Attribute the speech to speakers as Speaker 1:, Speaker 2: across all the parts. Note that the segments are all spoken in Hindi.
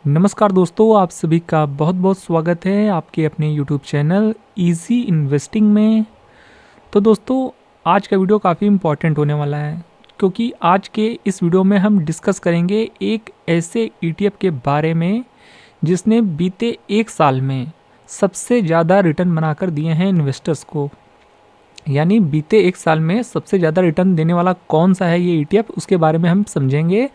Speaker 1: नमस्कार दोस्तों, आप सभी का बहुत बहुत स्वागत है आपके अपने यूट्यूब चैनल इजी इन्वेस्टिंग में। तो दोस्तों, आज का वीडियो काफ़ी इम्पॉर्टेंट होने वाला है क्योंकि आज के इस वीडियो में हम डिस्कस करेंगे एक ऐसे ईटीएफ के बारे में जिसने बीते एक साल में सबसे ज़्यादा रिटर्न बनाकर दिए हैं इन्वेस्टर्स को। यानी बीते एक साल में सबसे ज़्यादा रिटर्न देने वाला कौन सा है ये ईटीएफ, उसके बारे में हम समझेंगे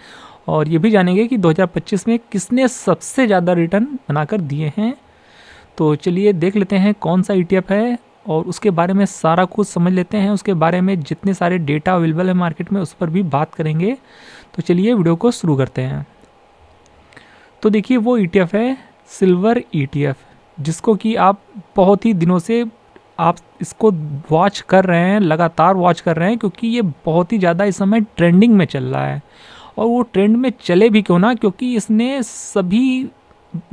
Speaker 1: और ये भी जानेंगे कि 2025 में किसने सबसे ज़्यादा रिटर्न बनाकर दिए हैं। तो चलिए देख लेते हैं कौन सा ईटीएफ है और उसके बारे में सारा कुछ समझ लेते हैं। उसके बारे में जितने सारे डेटा अवेलेबल है मार्केट में उस पर भी बात करेंगे। तो चलिए वीडियो को शुरू करते हैं। तो देखिए, वो ईटीएफ है सिल्वर ईटीएफ, जिसको कि आप बहुत ही दिनों से आप इसको वॉच कर रहे हैं, लगातार वॉच कर रहे हैं, क्योंकि ये बहुत ही ज़्यादा इस समय ट्रेंडिंग में चल रहा है। और वो ट्रेंड में चले भी क्यों ना, क्योंकि इसने सभी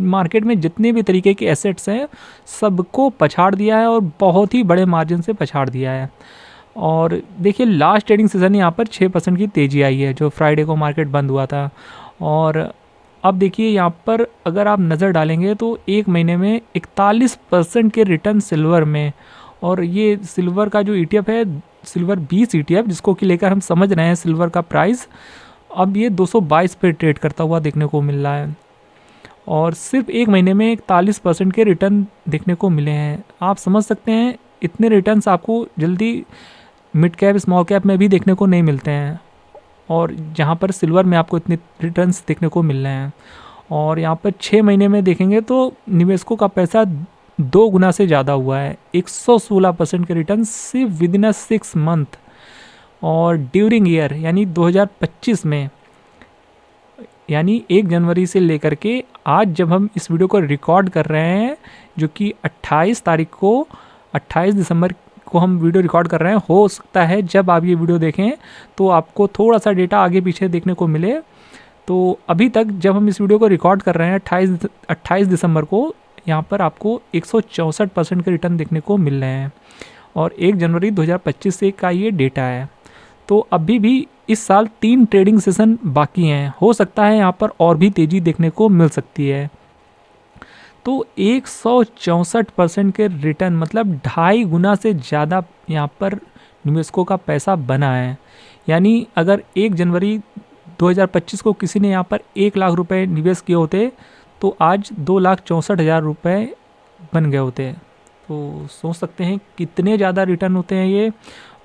Speaker 1: मार्केट में जितने भी तरीके के एसेट्स हैं सबको पछाड़ दिया है और बहुत ही बड़े मार्जिन से पछाड़ दिया है। और देखिए, लास्ट ट्रेडिंग सीजन यहाँ पर 6% की तेज़ी आई है, जो फ्राइडे को मार्केट बंद हुआ था। और अब देखिए, यहाँ पर अगर आप नज़र डालेंगे तो एक महीने में 41% के रिटर्न सिल्वर में। और ये सिल्वर का जो ईटीएफ है, सिल्वर 20 ईटीएफ, जिसको कि लेकर हम समझ रहे हैं सिल्वर का प्राइस, अब ये 222 पे ट्रेड करता हुआ देखने को मिल रहा है। और सिर्फ एक महीने में 41% के रिटर्न देखने को मिले हैं। आप समझ सकते हैं इतने रिटर्न्स आपको जल्दी मिड कैप स्मॉल कैप में भी देखने को नहीं मिलते हैं, और जहाँ पर सिल्वर में आपको इतने रिटर्न्स देखने को मिल रहे हैं। और यहाँ पर 6 महीने में देखेंगे तो निवेशकों का पैसा 2 गुना से ज़्यादा हुआ है, 116% के रिटर्न सिर्फ विद इन 6 मंथ। और ड्यूरिंग ईयर यानी 2025 में, यानी 1 जनवरी से लेकर के आज जब हम इस वीडियो को रिकॉर्ड कर रहे हैं, जो कि 28 दिसंबर को हम वीडियो रिकॉर्ड कर रहे हैं। हो सकता है जब आप ये वीडियो देखें तो आपको थोड़ा सा डेटा आगे पीछे देखने को मिले। तो अभी तक जब हम इस वीडियो को रिकॉर्ड कर रहे हैं 28 दिसंबर को, यहाँ पर आपको 164% के रिटर्न देखने को मिल रहे हैं। और 1 जनवरी 2025 से का ये डेटा है। तो अभी भी इस साल 3 ट्रेडिंग सेशन बाकी हैं, हो सकता है यहाँ पर और भी तेज़ी देखने को मिल सकती है। तो 164% के रिटर्न मतलब 2.5 गुना से ज़्यादा यहाँ पर निवेशकों का पैसा बना है। यानी अगर 1 जनवरी 2025 को किसी ने यहाँ पर 1 लाख रुपए निवेश किए होते तो आज 2,64,000 रुपये बन गए होते। तो सोच सकते हैं कितने ज़्यादा रिटर्न होते हैं ये।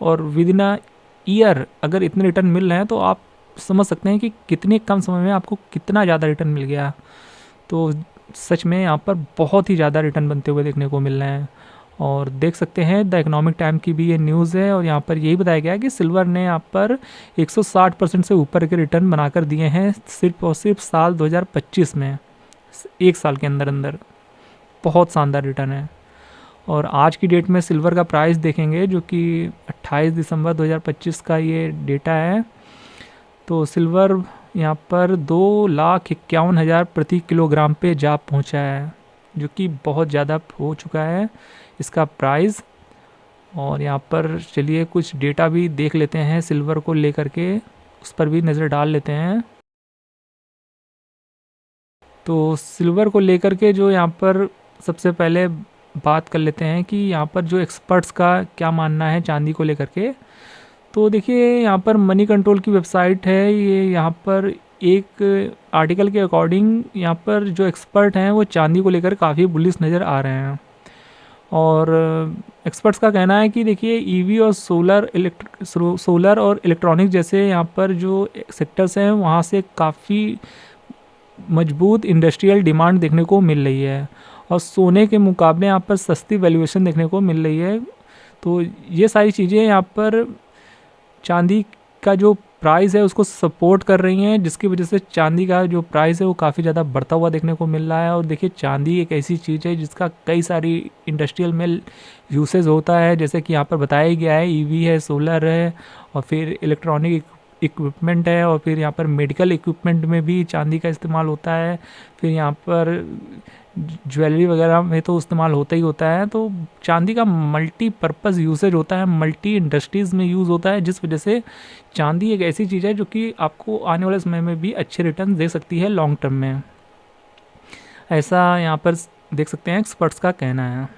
Speaker 1: और विद इन अ ईयर अगर इतने रिटर्न मिल रहे हैं तो आप समझ सकते हैं कि कितने कम समय में आपको कितना ज़्यादा रिटर्न मिल गया। तो सच में यहाँ पर बहुत ही ज़्यादा रिटर्न बनते हुए देखने को मिल रहे हैं। और देख सकते हैं द इकोनॉमिक टाइम की भी ये न्यूज़ है, और यहाँ पर यही बताया गया है कि सिल्वर ने यहाँ पर 160% से ऊपर के रिटर्न बनाकर दिए हैं सिर्फ और सिर्फ साल 2025 में। एक साल के अंदर अंदर बहुत शानदार रिटर्न है। और आज की डेट में सिल्वर का प्राइस देखेंगे, जो कि 28 दिसंबर 2025 का ये डेटा है, तो सिल्वर यहाँ पर 2,51,000 प्रति किलोग्राम पे जा पहुँचा है, जो कि बहुत ज़्यादा हो चुका है इसका प्राइस। और यहाँ पर चलिए कुछ डेटा भी देख लेते हैं सिल्वर को लेकर के, उस पर भी नज़र डाल लेते हैं। तो सिल्वर को लेकर के जो यहाँ पर सबसे पहले बात कर लेते हैं कि यहाँ पर जो एक्सपर्ट्स का क्या मानना है चांदी को लेकर के। तो देखिए, यहाँ पर मनी कंट्रोल की वेबसाइट है ये। यहाँ पर एक आर्टिकल के अकॉर्डिंग यहाँ पर जो एक्सपर्ट हैं वो चांदी को लेकर काफ़ी बुलिश नज़र आ रहे हैं। और एक्सपर्ट्स का कहना है कि देखिए, ईवी और सोलर और इलेक्ट्रॉनिक्स जैसे यहाँ पर जो सेक्टर्स हैं वहाँ से काफ़ी मजबूत इंडस्ट्रियल डिमांड देखने को मिल रही है, और सोने के मुकाबले यहाँ पर सस्ती वैल्यूएशन देखने को मिल रही है। तो ये सारी चीज़ें यहाँ पर चांदी का जो प्राइस है उसको सपोर्ट कर रही हैं, जिसकी वजह से चांदी का जो प्राइस है वो काफ़ी ज़्यादा बढ़ता हुआ देखने को मिल रहा है। और देखिए, चांदी एक ऐसी चीज़ है जिसका कई सारी इंडस्ट्रियल में यूसेज होता है, जैसे कि यहाँ पर बताया गया है ईवी है, सोलर है, और फिर इलेक्ट्रॉनिक इक्विपमेंट है, और फिर यहाँ पर मेडिकल इक्विपमेंट में भी चांदी का इस्तेमाल होता है। फिर यहाँ पर ज्वेलरी वगैरह में तो इस्तेमाल होता ही होता है। तो चांदी का मल्टीपर्पज़ यूसेज होता है, मल्टी इंडस्ट्रीज़ में यूज़ होता है, जिस वजह से चांदी एक ऐसी चीज़ है जो कि आपको आने वाले समय में भी अच्छे रिटर्न दे सकती है लॉन्ग टर्म में। ऐसा यहाँ पर देख सकते हैं एक्सपर्ट्स का कहना है।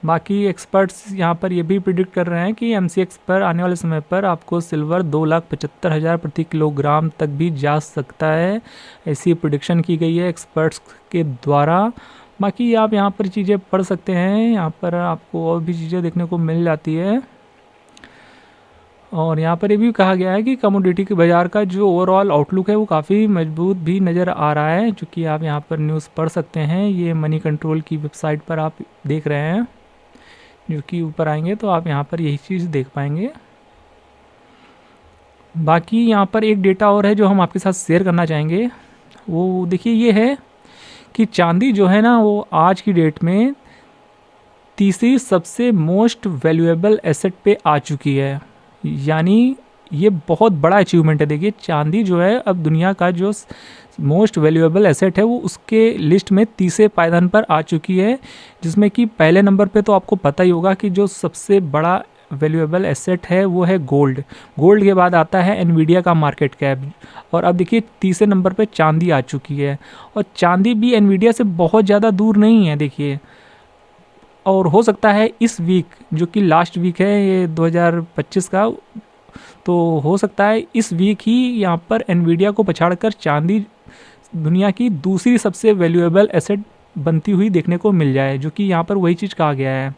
Speaker 1: बाकी एक्सपर्ट्स यहाँ पर ये भी प्रिडिक्ट कर रहे हैं कि MCX पर आने वाले समय पर आपको सिल्वर 2,75,000 प्रति किलोग्राम तक भी जा सकता है, ऐसी प्रिडिक्शन की गई है एक्सपर्ट्स के द्वारा। बाकी आप यहाँ पर चीज़ें पढ़ सकते हैं, यहाँ पर आपको और भी चीज़ें देखने को मिल जाती है। और यहाँ पर ये भी कहा गया है कि कमोडिटी के बाज़ार का जो ओवरऑल आउटलुक है वो काफ़ी मजबूत भी नज़र आ रहा है, जो कि आप यहाँ पर न्यूज़ पढ़ सकते हैं। ये मनी कंट्रोल की वेबसाइट पर आप देख रहे हैं, जो कि ऊपर आएंगे तो आप यहाँ पर यही चीज़ देख पाएंगे। बाकी यहाँ पर एक डेटा और है जो हम आपके साथ शेयर करना चाहेंगे, वो देखिए ये है कि चांदी जो है ना वो आज की डेट में तीसरी सबसे मोस्ट वैल्यूएबल एसेट पे आ चुकी है। यानी ये बहुत बड़ा अचीवमेंट है। देखिए चांदी जो है अब दुनिया का जो मोस्ट वैल्यूएबल एसेट है वो उसके लिस्ट में तीसरे पायदान पर आ चुकी है, जिसमें कि पहले नंबर पे तो आपको पता ही होगा कि जो सबसे बड़ा वैल्यूएबल एसेट है वो है गोल्ड। गोल्ड के बाद आता है एनवीडिया का मार्केट कैप, और अब देखिए तीसरे नंबर पे चांदी आ चुकी है। और चांदी भी एनवीडिया से बहुत ज़्यादा दूर नहीं है देखिए। और हो सकता है इस वीक, जो कि लास्ट वीक है ये 2025 का, तो हो सकता है इस वीक ही यहाँ पर एनवीडिया को पछाड़कर चांदी दुनिया की दूसरी सबसे वैल्यूएबल एसेट बनती हुई देखने को मिल जाए, जो कि यहाँ पर वही चीज़ कहा गया है।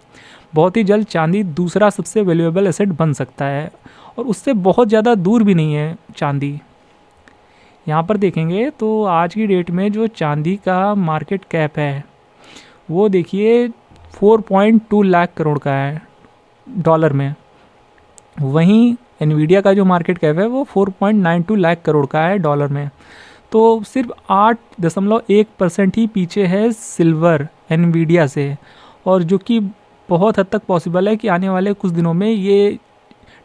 Speaker 1: बहुत ही जल्द चांदी दूसरा सबसे वैल्यूएबल एसेट बन सकता है, और उससे बहुत ज़्यादा दूर भी नहीं है चांदी। यहाँ पर देखेंगे तो आज की डेट में जो चांदी का मार्केट कैप है वो देखिए 4.2 लाख करोड़ का है डॉलर में। वहीं एनवीडिया का जो मार्केट कैप है वो 4.92 लाख करोड़ का है डॉलर में। तो सिर्फ 8.1% ही पीछे है सिल्वर एनवीडिया से, और जो कि बहुत हद तक पॉसिबल है कि आने वाले कुछ दिनों में ये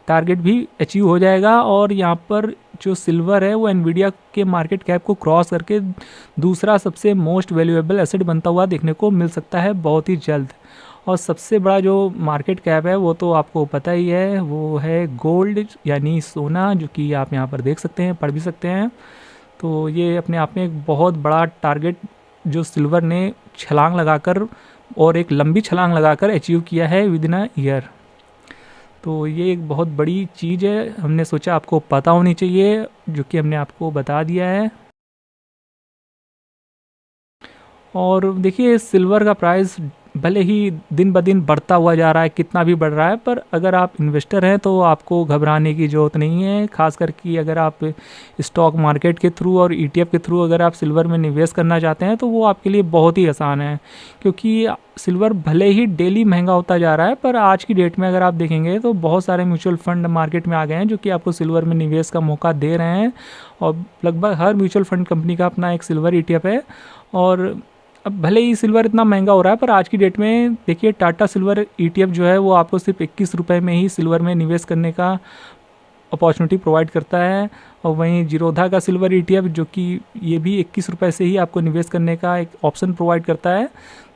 Speaker 1: टारगेट भी अचीव हो जाएगा, और यहाँ पर जो सिल्वर है वो एनवीडिया के मार्केट कैप को क्रॉस करके दूसरा सबसे मोस्ट वैल्यूएबल एसेट बनता हुआ देखने को मिल सकता है बहुत ही जल्द। और सबसे बड़ा जो मार्केट कैप है वो तो आपको पता ही है, वो है गोल्ड यानी सोना, जो कि आप यहाँ पर देख सकते हैं, पढ़ भी सकते हैं। तो ये अपने आप में एक बहुत बड़ा टारगेट जो सिल्वर ने छलांग लगाकर, और एक लंबी छलांग लगाकर अचीव किया है विद इन अ ईयर। तो ये एक बहुत बड़ी चीज़ है, हमने सोचा आपको पता होनी चाहिए, जो कि हमने आपको बता दिया है। और देखिए सिल्वर का प्राइस भले ही दिन ब दिन बढ़ता हुआ जा रहा है, कितना भी बढ़ रहा है, पर अगर आप इन्वेस्टर हैं तो आपको घबराने की ज़रूरत नहीं है। खास करके अगर आप स्टॉक मार्केट के थ्रू और ETF के थ्रू अगर आप सिल्वर में निवेश करना चाहते हैं तो वो आपके लिए बहुत ही आसान है, क्योंकि सिल्वर भले ही डेली महंगा होता जा रहा है, पर आज की डेट में अगर आप देखेंगे तो बहुत सारे म्यूचुअल फंड मार्केट में आ गए हैं जो कि आपको सिल्वर में निवेश का मौका दे रहे हैं। और लगभग हर म्यूचुअल फंड कंपनी का अपना एक सिल्वर ETF है। और अब भले ही सिल्वर इतना महंगा हो रहा है, पर आज की डेट में देखिए टाटा सिल्वर ETF जो है वो आपको सिर्फ 21 रुपये में ही सिल्वर में निवेश करने का अपॉर्चुनिटी प्रोवाइड करता है। और वहीं जीरोधा का सिल्वर ETF जो कि ये भी 21 रुपये से ही आपको निवेश करने का एक ऑप्शन प्रोवाइड करता है।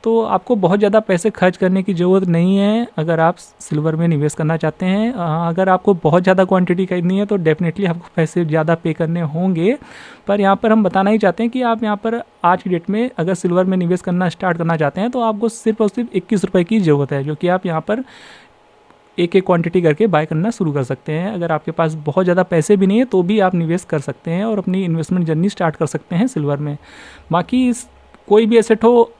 Speaker 1: तो आपको बहुत ज़्यादा पैसे खर्च करने की ज़रूरत नहीं है अगर आप सिल्वर में निवेश करना चाहते हैं। अगर आपको बहुत ज़्यादा क्वांटिटी खरीदनी है तो डेफिनेटली आपको पैसे ज़्यादा पे करने होंगे, पर यहाँ पर हम बताना ही चाहते हैं कि आप यहाँ पर आज की डेट में अगर सिल्वर में निवेश करना स्टार्ट करना चाहते हैं तो आपको सिर्फ और सिर्फ 21 रुपये की ज़रूरत है, जो कि आप यहाँ पर एक क्वांटिटी करके बाय करना शुरू कर सकते हैं। अगर आपके पास बहुत ज़्यादा पैसे भी नहीं है तो भी आप निवेश कर सकते हैं और अपनी इन्वेस्टमेंट जर्नी स्टार्ट कर सकते हैं सिल्वर में। बाकी कोई भी एसेट हो,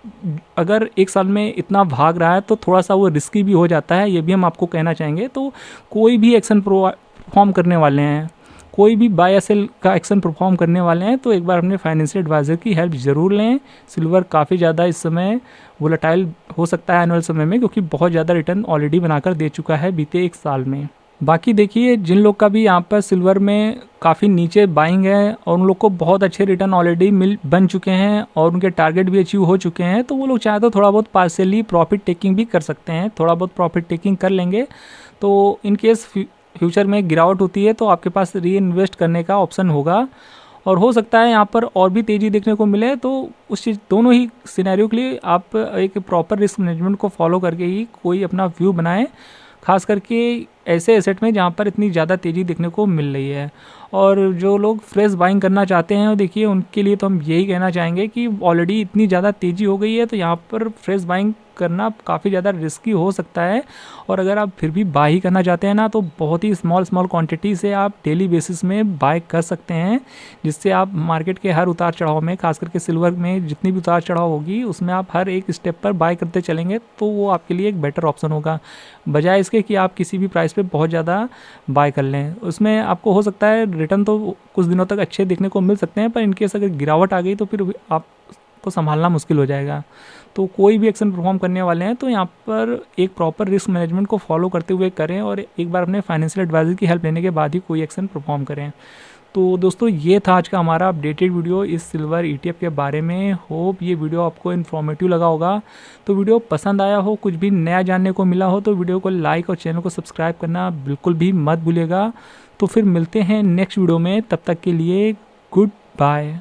Speaker 1: अगर एक साल में इतना भाग रहा है तो थोड़ा सा वो रिस्की भी हो जाता है, ये भी हम आपको कहना चाहेंगे। तो कोई भी एक्शन परफॉर्म करने वाले हैं, कोई भी बाय या सेल का एक्शन परफॉर्म करने वाले हैं तो एक बार अपने फाइनेंशियल एडवाइज़र की हेल्प ज़रूर लें। सिल्वर काफ़ी ज़्यादा इस समय वोलेटाइल हो सकता है एनुअल समय में, क्योंकि बहुत ज़्यादा रिटर्न ऑलरेडी बनाकर दे चुका है बीते एक साल में। बाकी देखिए जिन लोग का भी यहाँ पर सिल्वर में काफ़ी नीचे बाइंग है और उन लोग को बहुत अच्छे रिटर्न ऑलरेडी बन चुके हैं और उनके टारगेट भी अचीव हो चुके हैं, तो वो लोग चाहे तो थोड़ा बहुत पार्शियली प्रॉफिट टेकिंग भी कर सकते हैं। थोड़ा बहुत प्रॉफिट टेकिंग कर लेंगे तो इन केस फ्यूचर में गिरावट होती है तो आपके पास री इन्वेस्ट करने का ऑप्शन होगा। और हो सकता है यहाँ पर और भी तेज़ी देखने को मिले, तो उस चीज़ दोनों ही सिनेरियो के लिए आप एक प्रॉपर रिस्क मैनेजमेंट को फॉलो करके ही कोई अपना व्यू बनाएं। खास करके ऐसे एसेट में जहाँ पर इतनी ज़्यादा तेज़ी देखने को मिल रही है। और जो लोग फ्रेश बाइंग करना चाहते हैं, देखिए उनके लिए तो हम यही कहना चाहेंगे कि ऑलरेडी इतनी ज़्यादा तेज़ी हो गई है, तो यहाँ पर फ्रेश बाइंग करना काफ़ी ज़्यादा रिस्की हो सकता है। और अगर आप फिर भी बाई करना चाहते हैं ना, तो बहुत ही स्मॉल क्वांटिटी से आप डेली बेसिस में बाय कर सकते हैं, जिससे आप मार्केट के हर उतार चढ़ाव में, खास करके सिल्वर में जितनी भी उतार चढ़ाव होगी उसमें आप हर एक स्टेप पर बाय करते चलेंगे, तो वो आपके लिए एक बेटर ऑप्शन होगा, बजाय इसके कि आप किसी भी प्राइस पे बहुत ज़्यादा बाय कर लें। उसमें आपको हो सकता है रिटर्न तो कुछ दिनों तक अच्छे देखने को मिल सकते हैं, पर इनकेस अगर गिरावट आ गई तो फिर आपको संभालना मुश्किल हो जाएगा। तो कोई भी एक्शन परफॉर्म करने वाले हैं तो यहाँ पर एक प्रॉपर रिस्क मैनेजमेंट को फॉलो करते हुए करें, और एक बार अपने फाइनेंशियल एडवाइजर की हेल्प लेने के बाद ही कोई एक्शन परफॉर्म करें। तो दोस्तों ये था आज का हमारा अपडेटेड वीडियो इस सिल्वर ETF के बारे में। होप ये वीडियो आपको इन्फॉर्मेटिव लगा होगा। तो वीडियो पसंद आया हो, कुछ भी नया जानने को मिला हो, तो वीडियो को लाइक और चैनल को सब्सक्राइब करना बिल्कुल भी मत भूलिएगा। तो फिर मिलते हैं नेक्स्ट वीडियो में, तब तक के लिए गुड बाय।